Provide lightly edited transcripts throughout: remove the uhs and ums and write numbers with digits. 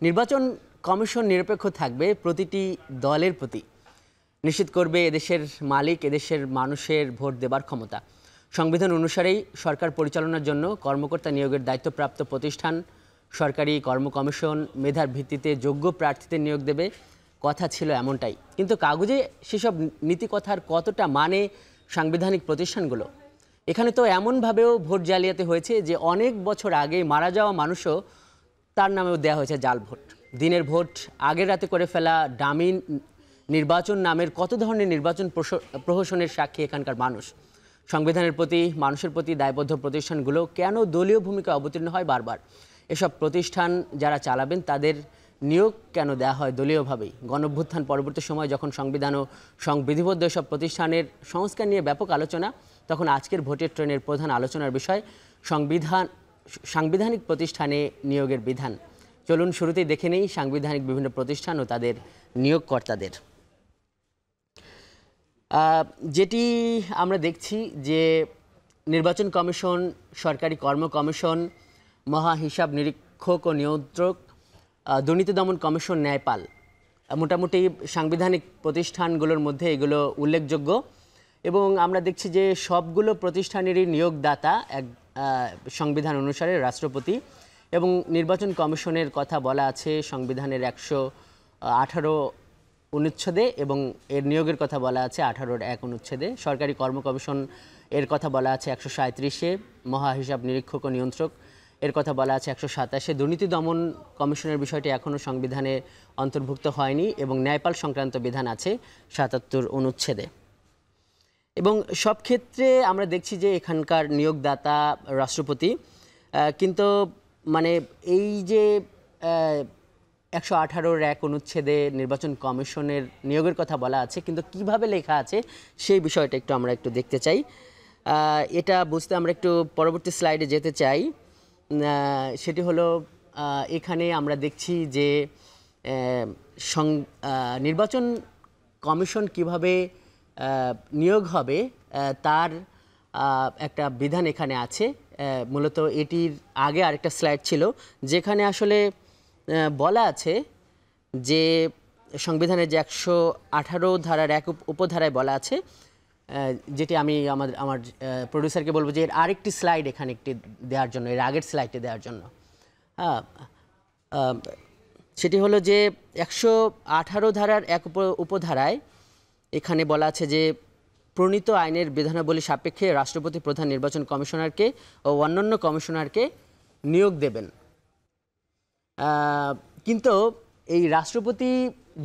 নির্বাচন কমিশন নিরপেক্ষ থাকবে প্রতিটি দলের প্রতি, নিশ্চিত করবে এদেশের মালিক এদেশের মানুষের ভোট দেবার ক্ষমতা। সংবিধান অনুসারেই সরকার পরিচালনার জন্য কর্মকর্তা নিয়োগের দায়িত্বপ্রাপ্ত প্রতিষ্ঠান সরকারি কর্ম কমিশন মেধার ভিত্তিতে যোগ্য প্রার্থীদের নিয়োগ দেবে। কথা ছিল এমনটাই, কিন্তু কাগজে সেসব নীতিকথার কতটা মানে সাংবিধানিক প্রতিষ্ঠানগুলো? এখানে তো এমনভাবেও ভোট জালিয়াতি হয়েছে যে অনেক বছর আগে মারা যাওয়া মানুষও তার নামেও দেওয়া হয়েছে জাল ভোট। দিনের ভোট আগের রাতে করে ফেলা, ডামি নির্বাচন নামের কত ধরনের নির্বাচন প্রহসনের সাক্ষী এখানকার মানুষ। সংবিধানের প্রতি, মানুষের প্রতি দায়বদ্ধ প্রতিষ্ঠানগুলো কেন দলীয় ভূমিকা অবতীর্ণ হয় বারবার? এসব প্রতিষ্ঠান যারা চালাবেন তাদের নিয়োগ কেন দেওয়া হয় দলীয়ভাবেই? গণঅভ্যুত্থান পরবর্তী সময় যখন সংবিধান ও সংবিধিবদ্ধ এসব প্রতিষ্ঠানের সংস্কার নিয়ে ব্যাপক আলোচনা, তখন আজকের ভোটের ট্রেনের প্রধান আলোচনার বিষয় সাংবিধানিক প্রতিষ্ঠানে নিয়োগের বিধান। চলুন শুরুতেই দেখে নেই সাংবিধানিক বিভিন্ন প্রতিষ্ঠান ও তাদের নিয়োগকর্তাদের। যেটি আমরা দেখছি যে নির্বাচন কমিশন, সরকারি কর্ম কমিশন, মহা হিসাব নিরীক্ষক ও নিয়ন্ত্রক, দুর্নীতি দমন কমিশন, ন্যায়পাল, মোটামুটি সাংবিধানিক প্রতিষ্ঠানগুলোর মধ্যে এগুলো উল্লেখযোগ্য। এবং আমরা দেখছি যে সবগুলো প্রতিষ্ঠানেরই নিয়োগদাতা এক সংবিধান অনুসারে রাষ্ট্রপতি। এবং নির্বাচন কমিশনের কথা বলা আছে সংবিধানের 118 অনুচ্ছেদে এবং এর নিয়োগের কথা বলা আছে 18-1 অনুচ্ছেদে। সরকারি কর্ম কমিশন এর কথা বলা আছে 137-এ, মহা হিসাব নিরীক্ষক ও নিয়ন্ত্রক এর কথা বলা আছে 127-এ। দুর্নীতি দমন কমিশনের বিষয়টি এখনও সংবিধানে অন্তর্ভুক্ত হয়নি এবং ন্যায়পাল সংক্রান্ত বিধান আছে 77 অনুচ্ছেদে। এবং সব ক্ষেত্রে আমরা দেখছি যে এখানকার নিয়োগদাতা রাষ্ট্রপতি, কিন্তু মানে এই যে 118-1 অনুচ্ছেদে নির্বাচন কমিশনের নিয়োগের কথা বলা আছে, কিন্তু কিভাবে লেখা আছে সেই বিষয়টা আমরা একটু দেখতে চাই। এটা বুঝতে আমরা একটু পরবর্তী স্লাইডে যেতে চাই। সেটি হলো, এখানে আমরা দেখছি যে নির্বাচন কমিশন কিভাবে নিয়োগ হবে তার একটা বিধান এখানে আছে। মূলত এটির আগে আরেকটা স্লাইড ছিল যেখানে আসলে বলা আছে যে সংবিধানের যে 118 ধারার 1 উপধারায় বলা আছে, যেটি আমি আমার প্রডিউসারকে বলবো যে এর আরেকটি স্লাইড এখানে একটি দেওয়ার জন্য, এর আগের স্লাইডটি দেওয়ার জন্য। সেটি হলো যে 118 ধারার 1 উপধারায় এখানে বলা আছে যে প্রণীত আইনের বিধানাবলী সাপেক্ষে রাষ্ট্রপতি প্রধান নির্বাচন কমিশনারকে ও অন্যান্য কমিশনারকে নিয়োগ দেবেন। কিন্তু এই রাষ্ট্রপতি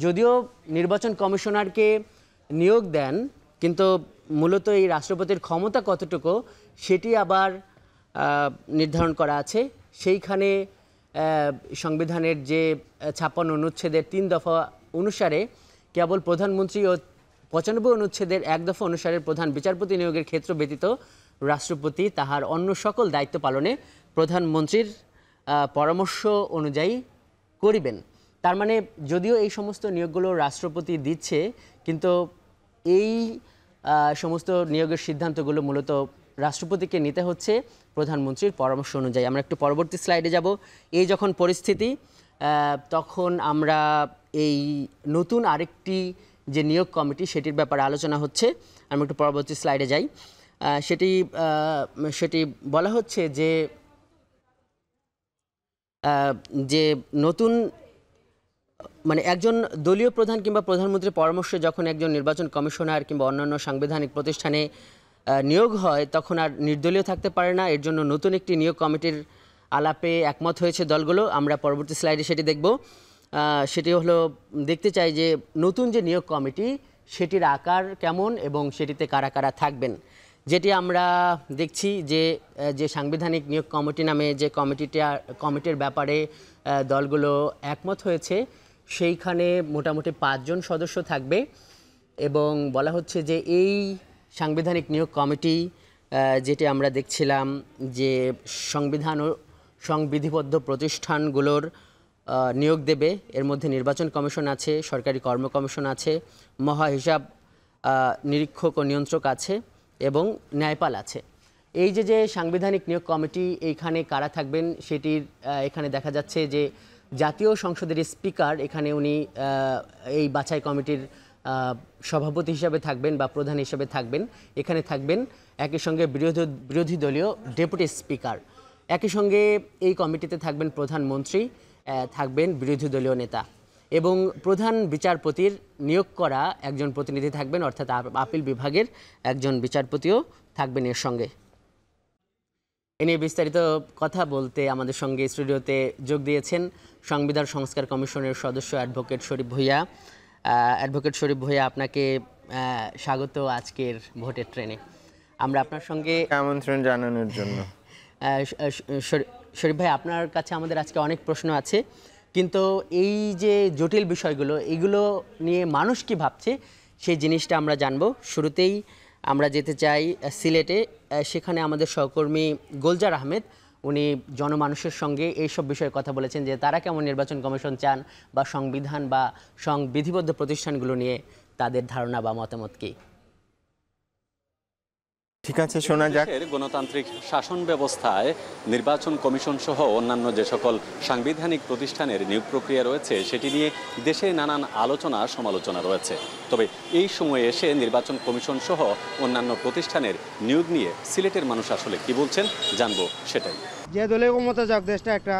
যদিও নির্বাচন কমিশনারকে নিয়োগ দেন, কিন্তু মূলত এই রাষ্ট্রপতির ক্ষমতা কতটুকু সেটি আবার নির্ধারণ করা আছে। সেইখানে সংবিধানের যে 56 অনুচ্ছেদের 3 দফা অনুসারে কেবল প্রধানমন্ত্রী ও 95 অনুচ্ছেদের 1 দফা অনুসারে প্রধান বিচারপতি নিয়োগের ক্ষেত্র ব্যতীত রাষ্ট্রপতি তাহার অন্য সকল দায়িত্ব পালনে প্রধানমন্ত্রীর পরামর্শ অনুযায়ী করিবেন। তার মানে যদিও এই সমস্ত নিয়োগগুলো রাষ্ট্রপতি দিচ্ছে, কিন্তু এই সমস্ত নিয়োগের সিদ্ধান্তগুলো মূলত রাষ্ট্রপতিকে নিতে হচ্ছে প্রধানমন্ত্রীর পরামর্শ অনুযায়ী। আমরা একটু পরবর্তী স্লাইডে যাব। এই যখন পরিস্থিতি, তখন আমরা এই নতুন আরেকটি যে নিয়োগ কমিটি সেটির ব্যাপারে আলোচনা হচ্ছে। আমরা একটু পরবর্তী স্লাইডে যাই। সেটি বলা হচ্ছে যে নতুন মানে একজন দলীয় প্রধান কিংবা প্রধানমন্ত্রীর পরামর্শে যখন একজন নির্বাচন কমিশনার কিংবা অন্যান্য সাংবিধানিক প্রতিষ্ঠানে নিয়োগ হয়, তখন আর নির্দলীয় থাকতে পারে না। এর জন্য নতুন একটি নিয়োগ কমিটির আলাপে একমত হয়েছে দলগুলো। আমরা পরবর্তী স্লাইডে সেটি দেখব। সেটি হলো, দেখতে চাই যে নতুন যে নিয়োগ কমিটি সেটির আকার কেমন এবং সেটিতে কারা কারা থাকবেন। যেটি আমরা দেখছি যে সাংবিধানিক নিয়োগ কমিটি নামে যে কমিটির ব্যাপারে দলগুলো একমত হয়েছে, সেইখানে মোটামুটি 5 জন সদস্য থাকবে। এবং বলা হচ্ছে যে এই সাংবিধানিক নিয়োগ কমিটি, যেটি আমরা দেখছিলাম যে সংবিধান ও সংবিধিবদ্ধ প্রতিষ্ঠানগুলোর নিয়োগ দেবে। এর মধ্যে নির্বাচন কমিশন আছে, সরকারি কর্ম কমিশন আছে, মহা হিসাব নিরীক্ষক ও নিয়ন্ত্রক আছে এবং ন্যায়পাল আছে। এই যে সাংবিধানিক নিয়োগ কমিটি, এইখানে কারা থাকবেন সেটির এখানে দেখা যাচ্ছে যে জাতীয় সংসদের স্পিকার এখানে উনি এই বাছাই কমিটির সভাপতি হিসাবে থাকবেন বা প্রধান হিসাবে থাকবেন। এখানে থাকবেন একই সঙ্গে বিরোধী দলীয় ডেপুটি স্পিকার, একই সঙ্গে এই কমিটিতে থাকবেন প্রধানমন্ত্রী, থাকবেন বিরোধী দলীয় নেতা এবং প্রধান বিচারপতির নিয়োগ করা একজন প্রতিনিধি থাকবেন, অর্থাৎ আপিল বিভাগের একজন বিচারপতিও থাকবেন এর সঙ্গে। এ নিয়ে বিস্তারিত কথা বলতে আমাদের সঙ্গে স্টুডিওতে যোগ দিয়েছেন সংবিধান সংস্কার কমিশনের সদস্য অ্যাডভোকেট শরীফ ভূঁইয়া। অ্যাডভোকেট শরীফ ভূঁইয়া, আপনাকে স্বাগত আজকের ভোটের ট্রেনে। আমরা আপনার সঙ্গে আমন্ত্রণ জানানোর জন্য। শরীফ ভাই, আপনার কাছে আমাদের আজকে অনেক প্রশ্ন আছে, কিন্তু এই যে জটিল বিষয়গুলো, এগুলো নিয়ে মানুষ কি ভাবছে সেই জিনিসটা আমরা জানবো। শুরুতেই আমরা যেতে চাই সিলেটে। সেখানে আমাদের সহকর্মী গোলজার আহমেদ, উনি জনমানুষের সঙ্গে এইসব বিষয়ে কথা বলেছেন যে তারা কেমন নির্বাচন কমিশন চান বা সংবিধান বা সংবিধিবদ্ধ প্রতিষ্ঠানগুলো নিয়ে তাদের ধারণা বা মতামত কি। ঠিক আছে, শোনা যাক। গণতান্ত্রিক শাসন ব্যবস্থায় নির্বাচন কমিশন সহ অন্যান্য যে সকল সাংবিধানিক প্রতিষ্ঠানের নিয়োগ প্রক্রিয়া রয়েছে সেটি নিয়ে দেশে নানান আলোচনা সমালোচনা রয়েছে। তবে এই সময়ে এসে নির্বাচন কমিশন সহ অন্যান্য প্রতিষ্ঠানের নিয়োগ নিয়ে সিলেটের মানুষ আসলে কি বলছেন জানবো সেটাই। যে দলে ক্ষমতা যাক, দেশটা একটা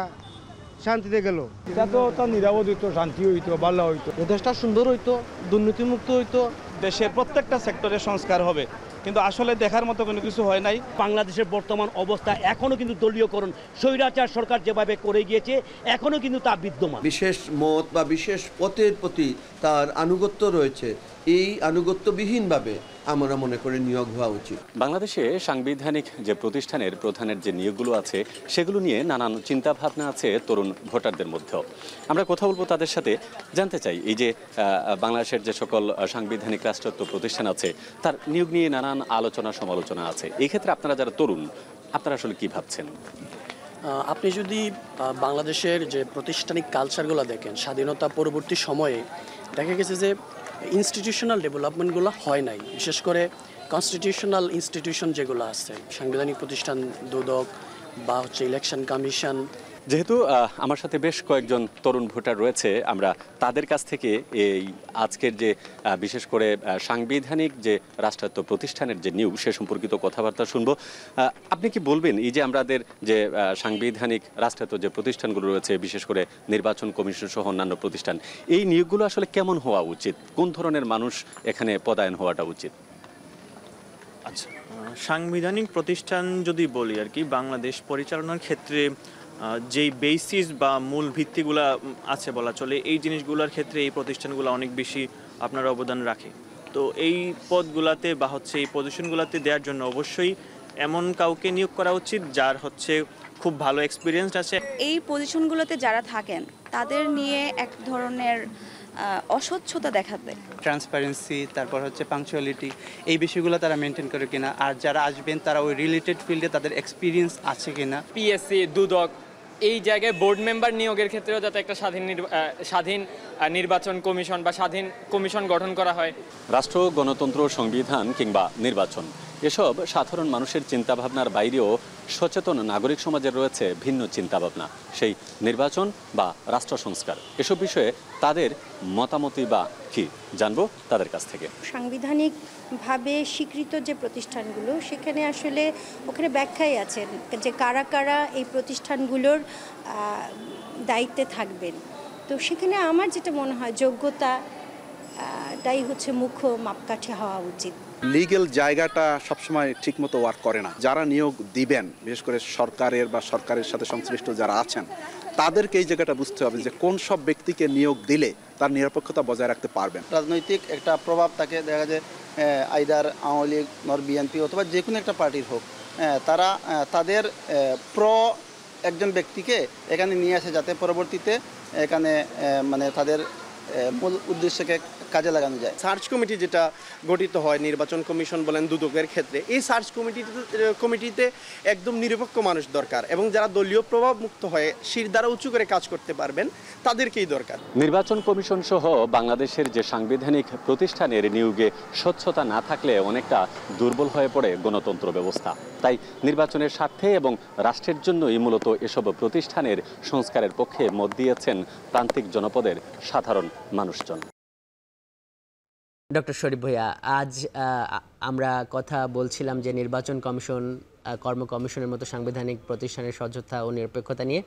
শান্তিতে গেল, এটা তো তার নিরাপদ হইতো, শান্তি হইতো, ভালো হইতো, দেশটা সুন্দর হইতো, দুর্নীতিমুক্ত হইতো, দেশের প্রত্যেকটা সেক্টরে সংস্কার হবে, কিন্তু আসলে দেখার মতো কোনো কিছু হয় নাই। বাংলাদেশের বর্তমান অবস্থা এখনো কিন্তু দলীয়করণ, স্বৈরাচার সরকার যেভাবে করে গিয়েছে এখনো কিন্তু তা বিদ্যমান। বিশেষ মত বা বিশেষ পথের প্রতি তার আনুগত্য রয়েছে, এই আনুগত্যবিহীনভাবে আমরা মনে করি নিয়োগ হওয়া উচিত। বাংলাদেশে সাংবিধানিক যে প্রতিষ্ঠানের প্রধানের যে নিয়োগগুলো আছে সেগুলো নিয়ে নানান চিন্তা ভাবনা আছে তরুণ ভোটারদের মধ্যেও। আমরা কথা বলবো তাদের সাথে, জানতে চাই এই যে বাংলাদেশের যে সকল সাংবিধানিক রাষ্ট্রায়ত্ত প্রতিষ্ঠান আছে তার নিয়োগ নিয়ে নানান আলোচনা সমালোচনা আছে। এই ক্ষেত্রে আপনারা যারা তরুণ, আপনারা আসলে কি ভাবছেন? আপনি যদি বাংলাদেশের যে প্রাতিষ্ঠানিক কালচারগুলো দেখেন, স্বাধীনতা পরবর্তী সময়ে দেখা গেছে যে ইনস্টিটিউশনাল ডেভেলপমেন্টগুলো হয় নাই। বিশেষ করে কনস্টিটিউশনাল ইনস্টিটিউশন যেগুলো আছে, সাংবিধানিক প্রতিষ্ঠান, দুদক বা ইলেকশন কমিশন। যেহেতু আমার সাথে বেশ কয়েকজন তরুণ ভোটার রয়েছে, আমরা তাদের কাছ থেকে এই আজকের যে বিশেষ করে সাংবিধানিক যে রাষ্ট্রায়ত্ত প্রতিষ্ঠানের যে নিয়োগ সে সম্পর্কিত কথাবার্তা শুনবো। আপনি কি বলবেন এই যে আমাদের যে সাংবিধানিক রাষ্ট্রায়ত্ত যে প্রতিষ্ঠানগুলো রয়েছে, বিশেষ করে নির্বাচন কমিশন সহ অন্যান্য প্রতিষ্ঠান, এই নিয়োগগুলো আসলে কেমন হওয়া উচিত? কোন ধরনের মানুষ এখানে পদায়ন হওয়াটা উচিত? আচ্ছা, সাংবিধানিক প্রতিষ্ঠান যদি বলি আর কি, বাংলাদেশ পরিচালনার ক্ষেত্রে যেই বেসিস বা মূল ভিত্তিগুলা আছে বলা চলে, এই জিনিসগুলোর ক্ষেত্রে এই প্রতিষ্ঠানগুলো অনেক বেশি আপনার অবদান রাখে। তো এই পদগুলাতে বা এই পজিশনগুলোতে দেওয়ার জন্য অবশ্যই এমন কাউকে নিয়োগ করা উচিত যার খুব ভালো এক্সপিরিয়েন্স আছে। এই পজিশনগুলোতে যারা থাকেন তাদের নিয়ে এক ধরনের অস্বচ্ছতা দেখাতে, ট্রান্সপারেন্সি, তারপর পাংচুয়ালিটি, এই বিষয়গুলো তারা মেনটেন করে কিনা, আর যারা আসবেন তারা ওই রিলেটেড ফিল্ডে তাদের এক্সপিরিয়েন্স আছে কিনা। পিএসসি, দুদক, এই জায়গায় বোর্ড মেম্বার নিয়োগের ক্ষেত্রেও যাতে একটা স্বাধীন নির্বাচন কমিশন বা স্বাধীন কমিশন গঠন করা হয়। রাষ্ট্র, গণতন্ত্র, সংবিধান কিংবা নির্বাচন, এসব সাধারণ মানুষের চিন্তাভাবনার বাইরেও সচেতন নাগরিক সমাজের রয়েছে ভিন্ন চিন্তাভাবনা। সেই নির্বাচন বা রাষ্ট্র সংস্কার, এসব বিষয়ে তাদের মতামতই বা কি, জানবো তাদের কাছ থেকে। সাংবিধানিকভাবে স্বীকৃত যে প্রতিষ্ঠানগুলো, সেখানে আসলে ওখানে ব্যাখ্যাই আছে যে কারা কারা এই প্রতিষ্ঠানগুলোর দায়িত্বে থাকবেন। তো সেখানে আমার যেটা মনে হয় যোগ্যতাটাই মুখ্য মাপকাঠি হওয়া উচিত। লিগ্যাল জায়গাটা সবসময় ঠিকমতো ওয়ার্ক করে না। যারা নিয়োগ দিবেন, বিশেষ করে সরকারের বা সরকারের সাথে সংশ্লিষ্ট যারা আছেন, তাদেরকে এই জায়গাটা বুঝতে হবে যে কোন সব ব্যক্তিকে নিয়োগ দিলে তার নিরপেক্ষতা বজায় রাখতে পারবেন। রাজনৈতিক একটা প্রভাব থাকে, দেখা যায় আইদার আওয়ামী লীগ, নর বিএনপি অথবা যে কোনো একটা পার্টির হোক, তারা তাদের একজন ব্যক্তিকে এখানে নিয়ে আসে যাতে পরবর্তীতে এখানে তাদের মূল উদ্দেশ্যকে কাজে লাগানো যায়। সার্চ কমিটি যেটা গঠিত হয় নির্বাচন কমিশন বলেন দুদকের ক্ষেত্রে, এই সার্চ কমিটিতে একদম নিরপেক্ষ মানুষ দরকার এবং যারা দলীয় প্রভাব মুক্ত হয়ে শির দ্বারা উঁচু করে কাজ করতে পারবেন তাদেরকেই দরকার। নির্বাচন কমিশন সহ বাংলাদেশের যে সাংবিধানিক প্রতিষ্ঠানের নিয়োগে স্বচ্ছতা না থাকলে অনেকটা দুর্বল হয়ে পড়ে গণতন্ত্র ব্যবস্থা। তাই নির্বাচনের স্বার্থে এবং রাষ্ট্রের জন্যই মূলত এসব প্রতিষ্ঠানের সংস্কারের পক্ষে মত দিয়েছেন প্রান্তিক জনপদের সাধারণ মানুষজন। ডক্টর শরীফ ভূঁইয়া, আজ আমরা কথা বলছিলাম যে নির্বাচন কমিশন, কর্ম কমিশনের মতো সাংবিধানিক প্রতিষ্ঠানের স্বচ্ছতা ও নিরপেক্ষতা নিয়ে,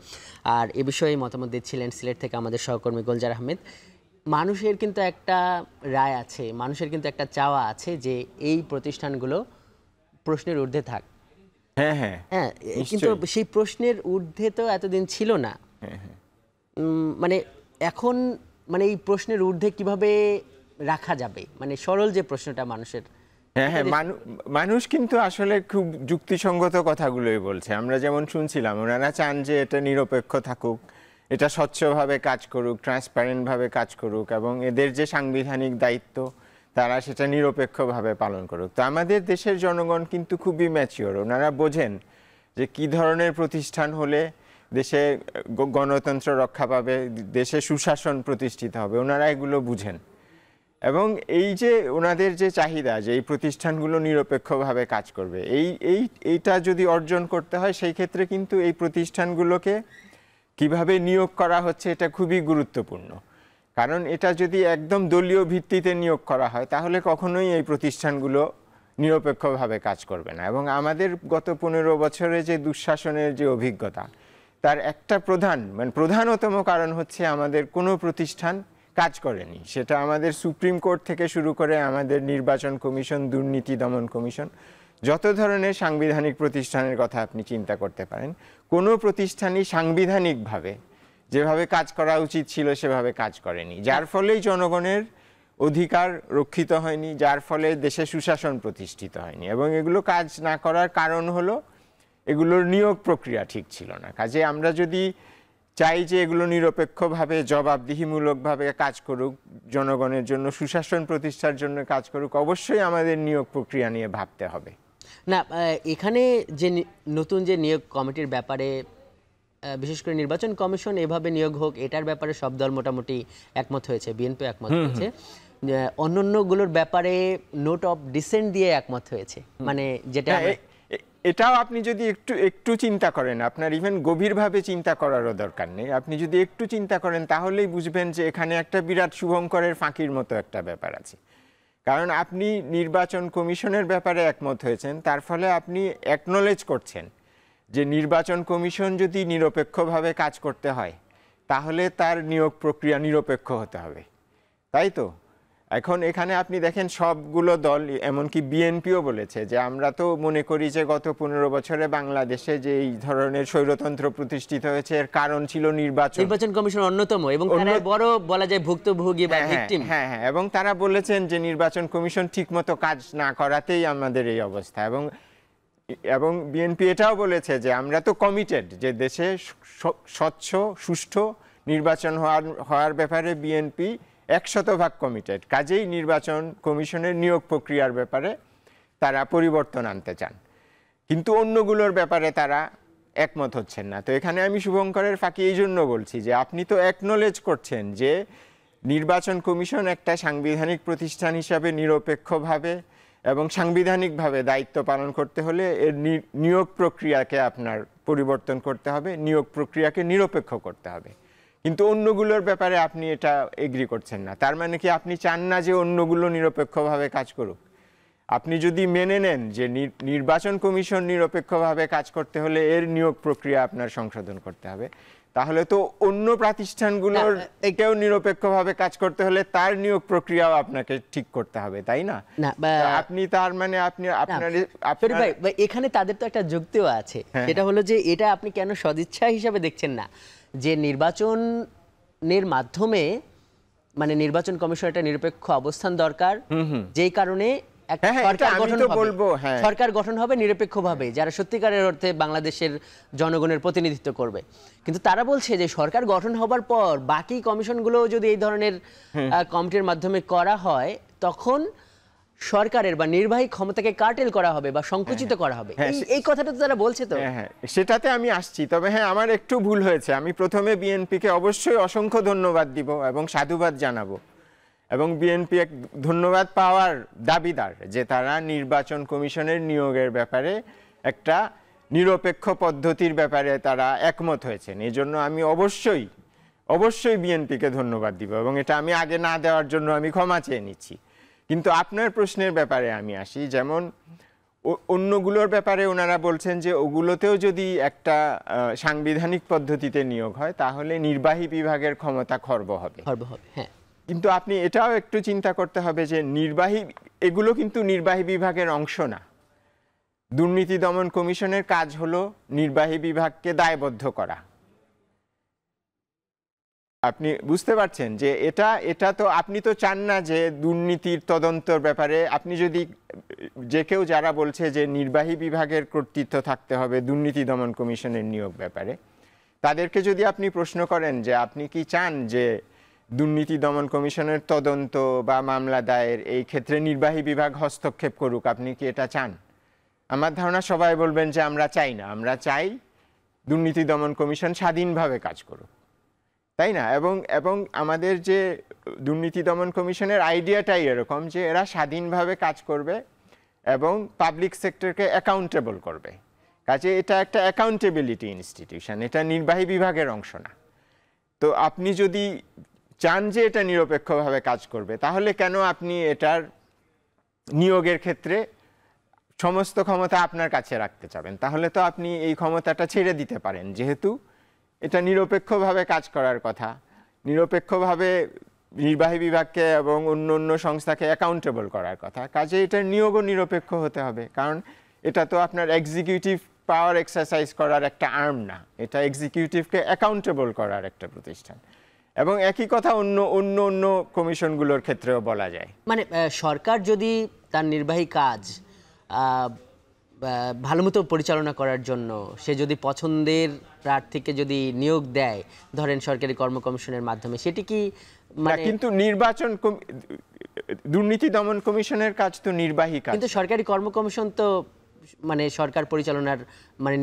আর এ বিষয়ে মতামত দিচ্ছিলেন সিলেট থেকে আমাদের সহকর্মী গুলজার আহমেদ। মানুষের কিন্তু একটা রায় আছে, মানুষের কিন্তু একটা চাওয়া আছে যে এই প্রতিষ্ঠানগুলো প্রশ্নের ঊর্ধ্বে থাক। হ্যাঁ, কিন্তু সেই প্রশ্নের ঊর্ধ্বে তো এতদিন ছিল না। মানে এখন মানে এই প্রশ্নের ঊর্ধ্বে কিভাবে রাখা যাবে, মানে সরল যে প্রশ্নটা মানুষের। হ্যাঁ, মানুষ কিন্তু আসলে খুব যুক্তিসঙ্গত কথাগুলোই বলছে। আমরা যেমন শুনছিলাম, ওনারা চান যে এটা নিরপেক্ষ থাকুক, এটা স্বচ্ছভাবে কাজ করুক, ট্রান্সপারেন্টভাবে কাজ করুক, এবং এদের যে সাংবিধানিক দায়িত্ব তারা সেটা নিরপেক্ষভাবে পালন করুক। তো আমাদের দেশের জনগণ কিন্তু খুবই ম্যাচিওর, ওনারা বোঝেন যে কি ধরনের প্রতিষ্ঠান হলে দেশে গণতন্ত্র রক্ষা পাবে, দেশে সুশাসন প্রতিষ্ঠিত হবে, ওনারা এগুলো বুঝেন। এবং এই যে ওনাদের যে চাহিদা যে এই প্রতিষ্ঠানগুলো নিরপেক্ষভাবে কাজ করবে, এইটা যদি অর্জন করতে হয় সেই ক্ষেত্রে কিন্তু এই প্রতিষ্ঠানগুলোকে কিভাবে নিয়োগ করা হচ্ছে এটা খুবই গুরুত্বপূর্ণ। কারণ এটা যদি একদম দলীয় ভিত্তিতে নিয়োগ করা হয় তাহলে কখনোই এই প্রতিষ্ঠানগুলো নিরপেক্ষভাবে কাজ করবে না। এবং আমাদের গত 15 বছরে যে দুঃশাসনের যে অভিজ্ঞতা, তার একটা প্রধানতম কারণ হচ্ছে আমাদের কোনো প্রতিষ্ঠান কাজ করেনি। সেটা আমাদের সুপ্রিম কোর্ট থেকে শুরু করে আমাদের নির্বাচন কমিশন, দুর্নীতি দমন কমিশন, যত ধরনের সাংবিধানিক প্রতিষ্ঠানের কথা আপনি চিন্তা করতে পারেন, কোনো প্রতিষ্ঠানই সাংবিধানিকভাবে যেভাবে কাজ করা উচিত ছিল সেভাবে কাজ করেনি, যার ফলেই জনগণের অধিকার রক্ষিত হয়নি, যার ফলে দেশে সুশাসন প্রতিষ্ঠিত হয়নি। এবং এগুলো কাজ না করার কারণ হলো এগুলোর নিয়োগ প্রক্রিয়া ঠিক ছিল না। কাজে আমরা যদি চাই যে এগুলো নিরপেক্ষভাবে জবাবদিহিমূলকভাবে কাজ করুক, জনগণের জন্য সুশাসন প্রতিষ্ঠার জন্য কাজ করুক, অবশ্যই আমাদের নিয়োগ প্রক্রিয়া নিয়ে ভাবতে হবে। না, এখানে যে নতুন যে নিয়োগ কমিটির ব্যাপারে, বিশেষ করে নির্বাচন কমিশন এভাবে নিয়োগ হোক এটার ব্যাপারে সব দল মোটামুটি একমত হয়েছে, বিএনপি একমত হয়েছে, অন্যান্যগুলোর ব্যাপারে নোট অফ ডিসেন্ট দিয়ে একমত হয়েছে। মানে যেটা এটাও আপনি যদি একটু চিন্তা করেন, আপনার ইভেন গভীরভাবে চিন্তা করারও দরকার নেই, আপনি যদি একটু চিন্তা করেন তাহলেই বুঝবেন যে এখানে একটা বিরাট শুভঙ্করের ফাঁকির মতো একটা ব্যাপার আছে। কারণ আপনি নির্বাচন কমিশনের ব্যাপারে একমত হয়েছেন, তার ফলে আপনি অ্যাকনোলেজ করছেন যে নির্বাচন কমিশন যদি নিরপেক্ষভাবে কাজ করতে হয় তাহলে তার নিয়োগ প্রক্রিয়া নিরপেক্ষ হতে হবে, তাই তো? এখন এখানে আপনি দেখেন সবগুলো দল, এমনকি বিএনপিও বলেছে যে আমরা তো মনে করি যে গত 15 বছরে বাংলাদেশে যে এই ধরনের স্বৈরতন্ত্র প্রতিষ্ঠিত হয়েছে এর কারণ ছিল নির্বাচন কমিশন অন্যতম, এবং তারা বড় বলা যায় ভুক্তভোগী বা ভিকটিম। হ্যাঁ, এবং তারা বলেছেন যে নির্বাচন কমিশন ঠিকমতো কাজ না করাতেই আমাদের এই অবস্থা। এবং বিএনপি এটাও বলেছে যে আমরা তো কমিটেড যে দেশে স্বচ্ছ সুষ্ঠু নির্বাচন হওয়ার ব্যাপারে বিএনপি 100% কমিটেড। কাজেই নির্বাচন কমিশনের নিয়োগ প্রক্রিয়ার ব্যাপারে তারা পরিবর্তন আনতে চান, কিন্তু অন্যগুলোর ব্যাপারে তারা একমত হচ্ছেন না। তো এখানে আমি শুভঙ্করের ফাঁকি এই জন্য বলছি যে আপনি তো অ্যাকনোলেজ করছেন যে নির্বাচন কমিশন একটা সাংবিধানিক প্রতিষ্ঠান হিসাবে নিরপেক্ষভাবে এবং সাংবিধানিকভাবে দায়িত্ব পালন করতে হলে এর নিয়োগ প্রক্রিয়াকে আপনার পরিবর্তন করতে হবে, নিয়োগ প্রক্রিয়াকে নিরপেক্ষ করতে হবে। কিন্তু অন্যগুলোর ব্যাপারে আপনি এটা এগ্রি করছেন না, তার মানে কি আপনি চান না যে অন্যগুলো নিরপেক্ষভাবে কাজ করুক? আপনি যদি মেনে নেন যে নির্বাচন কমিশন নিরপেক্ষভাবে কাজ করতে হলে এর নিয়োগ প্রক্রিয়া আপনার সংশোধন করতে হবে, তাহলে তো অন্য প্রতিষ্ঠানগুলোর এটাও নিরপেক্ষভাবে কাজ করতে হলে তার নিয়োগ প্রক্রিয়াও আপনাকে ঠিক করতে হবে, তাই না? আপনি তার মানে এখানে তাদের তো একটা যুক্তিও আছে, সেটা হলো যে এটা আপনি কেন সদিচ্ছা হিসাবে দেখছেন না যে নির্বাচনের মাধ্যমে মানে নির্বাচন কমিশন একটা নিরপেক্ষ অবস্থান দরকার, যেই কারণে একটা হ্যাঁ, সরকার এটা আমি গঠন তো হবে। বলবো, হ্যাঁ। সরকার গঠন হবে নিরপেক্ষভাবে, যারা সত্যিকারের অর্থে বাংলাদেশের জনগণের প্রতিনিধিত্ব করবে। কিন্তু তারা বলছে যে সরকার গঠন হবার পর বাকি কমিশনগুলো যদি এই ধরনের কমিটির মাধ্যমে করা হয়, তখন সরকারের বা নির্বাহী ক্ষমতাকে কার্টেল করা হবে বা সংকুচিত করা হবে। এই কথাটা তো তারা বলছে। তো হ্যাঁ, সেটাতে আমি আসছি। তবে হ্যাঁ, আমার একটু ভুল হয়েছে। আমি প্রথমে বিএনপিকে অবশ্যই অসংখ্য ধন্যবাদ দিব এবং সাধুবাদ জানাবো, এবং বিএনপি এক ধন্যবাদ পাওয়ার দাবিদার যে তারা নির্বাচন কমিশনের নিয়োগের ব্যাপারে একটা নিরপেক্ষ পদ্ধতির ব্যাপারে তারা একমত হয়েছেন। এই জন্য আমি অবশ্যই বিএনপিকে ধন্যবাদ দিব, এবং এটা আমি আগে না দেওয়ার জন্য আমি ক্ষমা চেয়ে নিচ্ছি। কিন্তু আপনার প্রশ্নের ব্যাপারে আমি আসি, যেমন অন্যগুলোর ব্যাপারে ওনারা বলছেন যে ওগুলোতেও যদি একটা সাংবিধানিক পদ্ধতিতে নিয়োগ হয় তাহলে নির্বাহী বিভাগের ক্ষমতা খর্ব হবে। হ্যাঁ, কিন্তু আপনি এটাও একটু চিন্তা করতে হবে যে এগুলো কিন্তু নির্বাহী বিভাগের অংশ না। দুর্নীতি দমন কমিশনের কাজ হলো নির্বাহী বিভাগকে দায়বদ্ধ করা। আপনি বুঝতে পারছেন যে এটা তো আপনি তো চান না যে দুর্নীতির তদন্তর ব্যাপারে আপনি যদি যে কেউ যারা বলছে যে নির্বাহী বিভাগের কর্তৃত্ব থাকতে হবে দুর্নীতি দমন কমিশনের নিয়োগ ব্যাপারে, তাদেরকে যদি আপনি প্রশ্ন করেন যে আপনি কি চান যে দুর্নীতি দমন কমিশনের তদন্ত বা মামলা দায়ের এই ক্ষেত্রে নির্বাহী বিভাগ হস্তক্ষেপ করুক, আপনি কি এটা চান? আমার ধারণা সবাই বলবেন যে আমরা চাই না। আমরা চাই দুর্নীতি দমন কমিশন স্বাধীনভাবে কাজ করুক, তাই না? এবং আমাদের যে দুর্নীতি দমন কমিশনের আইডিয়াটাই এরকম যে এরা স্বাধীনভাবে কাজ করবে এবং পাবলিক সেক্টরকে অ্যাকাউন্টেবল করবে। কাজে এটা একটা অ্যাকাউন্টেবিলিটি ইনস্টিটিউশন, এটা নির্বাহী বিভাগের অংশ না। তো আপনি যদি চান যে এটা নিরপেক্ষভাবে কাজ করবে, তাহলে কেন আপনি এটার নিয়োগের ক্ষেত্রে সমস্ত ক্ষমতা আপনার কাছে রাখতে চাবেন? তাহলে তো আপনি এই ক্ষমতাটা ছেড়ে দিতে পারেন, যেহেতু এটা নিরপেক্ষভাবে কাজ করার কথা, নিরপেক্ষভাবে নির্বাহী বিভাগকে এবং অন্য সংস্থাকে অ্যাকাউন্টেবল করার কথা। কাজে এটার নিয়োগও নিরপেক্ষ হতে হবে, কারণ এটা তো আপনার এক্সিকিউটিভ পাওয়ার এক্সারসাইজ করার একটা আর্ম না, এটা এক্সিকিউটিভকে অ্যাকাউন্টেবল করার একটা প্রতিষ্ঠান। এবং একই কথা অন্য কমিশনগুলোর ক্ষেত্রেও বলা যায়। মানে সরকার যদি তার নির্বাহী কাজ ভালোমতো পরিচালনা করার জন্য সে যদি পছন্দের প্রার্থীকে যদি নিয়োগ দেয়, ধরেন সরকারি কর্ম কমিশনের মাধ্যমে, সেটি কি কিন্তু দুর্নীতি দমন কমিশনের কাজ তো নির্বাহী কাজ। কিন্তু সরকারি কর্ম কমিশন তো মানে সরকার পরিচালনার মানে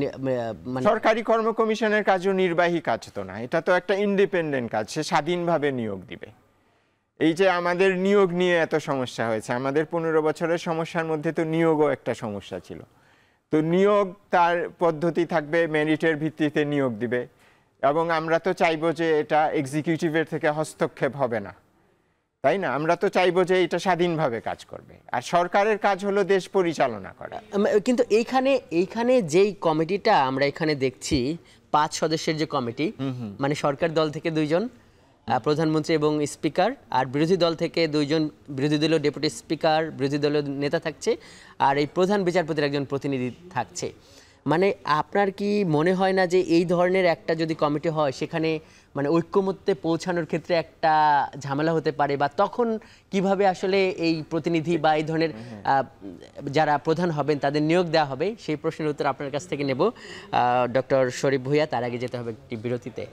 সরকারি কর্ম কমিশনের কাজও নির্বাহী কাজ তো না, এটা তো একটা ইন্ডিপেন্ডেন্ট কাজ, সে স্বাধীনভাবে নিয়োগ দিবে। এই যে আমাদের নিয়োগ নিয়ে এত সমস্যা হয়েছে, আমাদের 15 বছরের সমস্যার মধ্যে তো নিয়োগও একটা সমস্যা ছিল। তো নিয়োগ তার পদ্ধতি থাকবে, মেরিটের ভিত্তিতে নিয়োগ দিবে, এবং আমরা তো চাইবো যে এটা এক্সিকিউটিভের থেকে হস্তক্ষেপ হবে না, তাই না? আমরা তো চাইবো যে এটা স্বাধীনভাবে কাজ করবে, আর সরকারের কাজ হলো দেশ পরিচালনা করা। কিন্তু এইখানে যেই কমিটিটা আমরা এখানে দেখছি 5 সদস্যের যে কমিটি, মানে সরকার দল থেকে 2 জন, প্রধানমন্ত্রী এবং স্পিকার, আর বিরোধী দল থেকে 2 জন বিরোধী দলীয় ডেপুটি স্পিকার, বিরোধী দলীয় নেতা থাকছে, আর এই প্রধান বিচারপতির একজন প্রতিনিধি থাকছে। মানে আপনার কি মনে হয় না যে এই ধরনের একটা যদি কমিটি হয়, সেখানে মানে ঐক্যমত্যে পৌঁছানোর ক্ষেত্রে একটা ঝামেলা হতে পারে, বা তখন কিভাবে আসলে এই প্রতিনিধি বা এই ধরনের যারা প্রধান হবেন তাদের নিয়োগ দেওয়া হবে, সেই প্রশ্নের উত্তর আপনার কাছ থেকে নেব ডক্টর শরীফ ভূঁইয়া। তার আগে যেতে হবে একটি বিরতিতে।